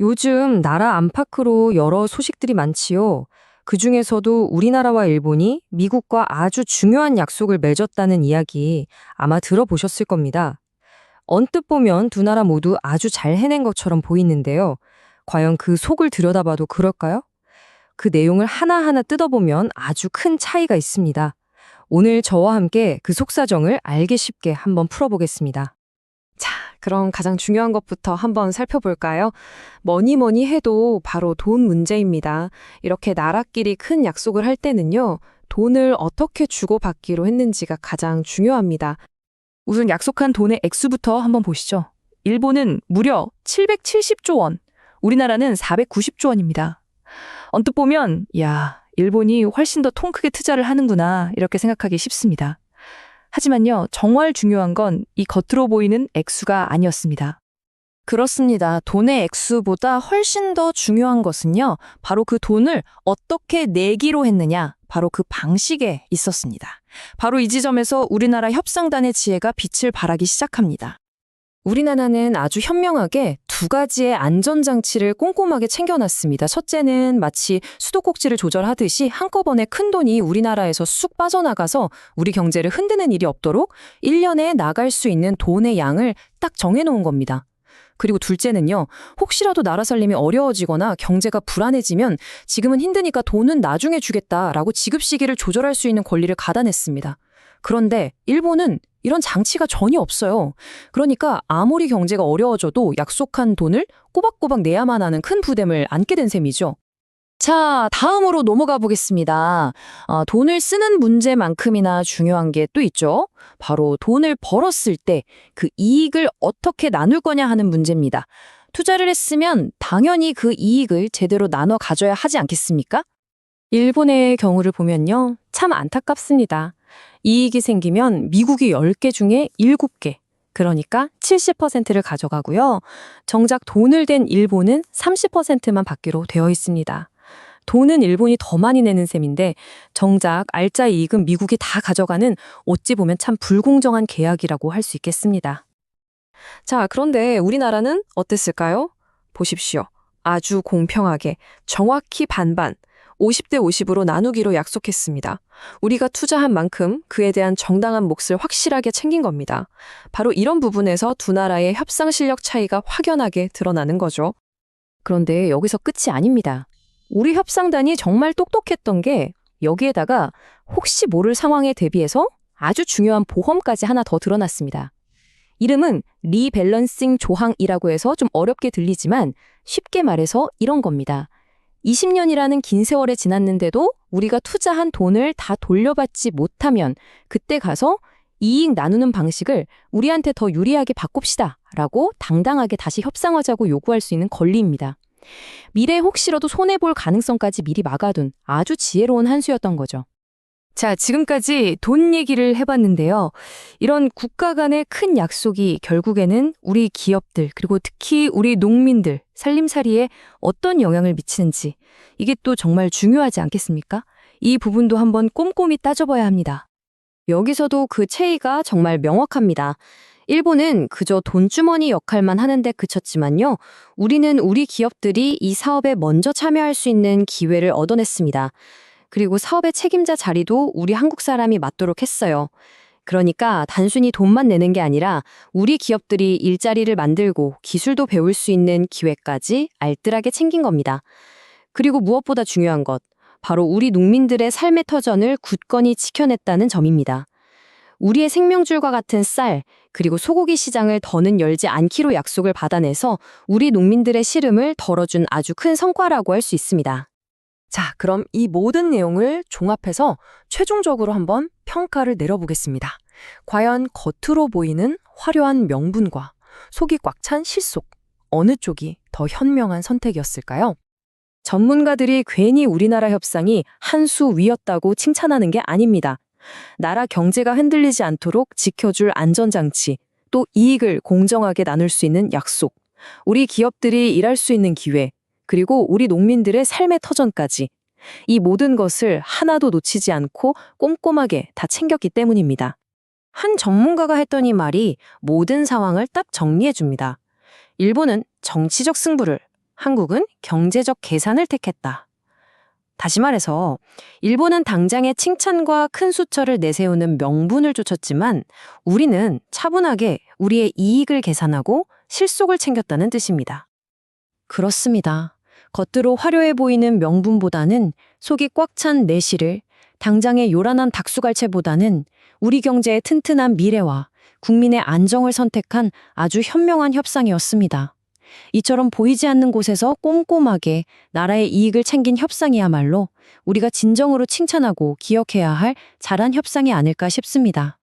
요즘 나라 안팎으로 여러 소식들이 많지요. 그중에서도 우리나라와 일본이 미국과 아주 중요한 약속을 맺었다는 이야기 아마 들어보셨을 겁니다. 언뜻 보면 두 나라 모두 아주 잘 해낸 것처럼 보이는데요. 과연 그 속을 들여다봐도 그럴까요? 그 내용을 하나하나 뜯어보면 아주 큰 차이가 있습니다. 오늘 저와 함께 그 속사정을 알기 쉽게 한번 풀어보겠습니다. 자, 그럼 가장 중요한 것부터 한번 살펴볼까요? 뭐니 뭐니 해도 바로 돈 문제입니다. 이렇게 나라끼리 큰 약속을 할 때는요, 돈을 어떻게 주고받기로 했는지가 가장 중요합니다. 우선 약속한 돈의 액수부터 한번 보시죠. 일본은 무려 770조 원, 우리나라는 490조 원입니다. 언뜻 보면, 야, 일본이 훨씬 더 통 크게 투자를 하는구나, 이렇게 생각하기 쉽습니다. 하지만요, 정말 중요한 건 이 겉으로 보이는 액수가 아니었습니다. 그렇습니다. 돈의 액수보다 훨씬 더 중요한 것은요, 바로 그 돈을 어떻게 내기로 했느냐, 바로 그 방식에 있었습니다. 바로 이 지점에서 우리나라 협상단의 지혜가 빛을 발하기 시작합니다. 우리나라는 아주 현명하게 두 가지의 안전장치를 꼼꼼하게 챙겨놨습니다. 첫째는 마치 수도꼭지를 조절하듯이 한꺼번에 큰 돈이 우리나라에서 쑥 빠져나가서 우리 경제를 흔드는 일이 없도록 1년에 나갈 수 있는 돈의 양을 딱 정해놓은 겁니다. 그리고 둘째는요, 혹시라도 나라 살림이 어려워지거나 경제가 불안해지면 지금은 힘드니까 돈은 나중에 주겠다라고 지급 시기를 조절할 수 있는 권리를 가다냈습니다. 그런데 일본은 이런 장치가 전혀 없어요. 그러니까 아무리 경제가 어려워져도 약속한 돈을 꼬박꼬박 내야만 하는 큰 부담을 안게 된 셈이죠. 자, 다음으로 넘어가 보겠습니다. 돈을 쓰는 문제만큼이나 중요한 게 또 있죠. 바로 돈을 벌었을 때 그 이익을 어떻게 나눌 거냐 하는 문제입니다. 투자를 했으면 당연히 그 이익을 제대로 나눠 가져야 하지 않겠습니까? 일본의 경우를 보면요, 참 안타깝습니다. 이익이 생기면 미국이 10개 중에 7개, 그러니까 70%를 가져가고요. 정작 돈을 댄 일본은 30%만 받기로 되어 있습니다. 돈은 일본이 더 많이 내는 셈인데 정작 알짜 이익은 미국이 다 가져가는 어찌 보면 참 불공정한 계약이라고 할 수 있겠습니다. 자, 그런데 우리나라는 어땠을까요? 보십시오. 아주 공평하게, 정확히 반반, 50대 50으로 나누기로 약속했습니다. 우리가 투자한 만큼 그에 대한 정당한 몫을 확실하게 챙긴 겁니다. 바로 이런 부분에서 두 나라의 협상 실력 차이가 확연하게 드러나는 거죠. 그런데 여기서 끝이 아닙니다. 우리 협상단이 정말 똑똑했던 게 여기에다가 혹시 모를 상황에 대비해서 아주 중요한 보험까지 하나 더 드러났습니다. 이름은 리밸런싱 조항이라고 해서 좀 어렵게 들리지만 쉽게 말해서 이런 겁니다. 20년이라는 긴 세월이 지났는데도 우리가 투자한 돈을 다 돌려받지 못하면 그때 가서 이익 나누는 방식을 우리한테 더 유리하게 바꿉시다 라고 당당하게 다시 협상하자고 요구할 수 있는 권리입니다. 미래에 혹시라도 손해볼 가능성까지 미리 막아둔 아주 지혜로운 한 수였던 거죠. 자, 지금까지 돈 얘기를 해봤는데요. 이런 국가 간의 큰 약속이 결국에는 우리 기업들, 그리고 특히 우리 농민들 살림살이에 어떤 영향을 미치는지, 이게 또 정말 중요하지 않겠습니까? 이 부분도 한번 꼼꼼히 따져봐야 합니다. 여기서도 그 차이가 정말 명확합니다. 일본은 그저 돈주머니 역할만 하는데 그쳤지만요. 우리는 우리 기업들이 이 사업에 먼저 참여할 수 있는 기회를 얻어냈습니다. 그리고 사업의 책임자 자리도 우리 한국 사람이 맡도록 했어요. 그러니까 단순히 돈만 내는 게 아니라 우리 기업들이 일자리를 만들고 기술도 배울 수 있는 기회까지 알뜰하게 챙긴 겁니다. 그리고 무엇보다 중요한 것, 바로 우리 농민들의 삶의 터전을 굳건히 지켜냈다는 점입니다. 우리의 생명줄과 같은 쌀, 그리고 소고기 시장을 더는 열지 않기로 약속을 받아내서 우리 농민들의 시름을 덜어준 아주 큰 성과라고 할 수 있습니다. 자, 그럼 이 모든 내용을 종합해서 최종적으로 한번 평가를 내려보겠습니다. 과연 겉으로 보이는 화려한 명분과 속이 꽉 찬 실속, 어느 쪽이 더 현명한 선택이었을까요? 전문가들이 괜히 우리나라 협상이 한 수 위였다고 칭찬하는 게 아닙니다. 나라 경제가 흔들리지 않도록 지켜줄 안전장치, 또 이익을 공정하게 나눌 수 있는 약속, 우리 기업들이 일할 수 있는 기회, 그리고 우리 농민들의 삶의 터전까지 이 모든 것을 하나도 놓치지 않고 꼼꼼하게 다 챙겼기 때문입니다. 한 전문가가 했던 이 말이 모든 상황을 딱 정리해 줍니다. 일본은 정치적 승부를, 한국은 경제적 계산을 택했다. 다시 말해서 일본은 당장의 칭찬과 큰 수철을 내세우는 명분을 쫓았지만 우리는 차분하게 우리의 이익을 계산하고 실속을 챙겼다는 뜻입니다. 그렇습니다. 겉으로 화려해 보이는 명분보다는 속이 꽉 찬 내실을, 당장의 요란한 박수갈채보다는 우리 경제의 튼튼한 미래와 국민의 안정을 선택한 아주 현명한 협상이었습니다. 이처럼 보이지 않는 곳에서 꼼꼼하게 나라의 이익을 챙긴 협상이야말로 우리가 진정으로 칭찬하고 기억해야 할 잘한 협상이 아닐까 싶습니다.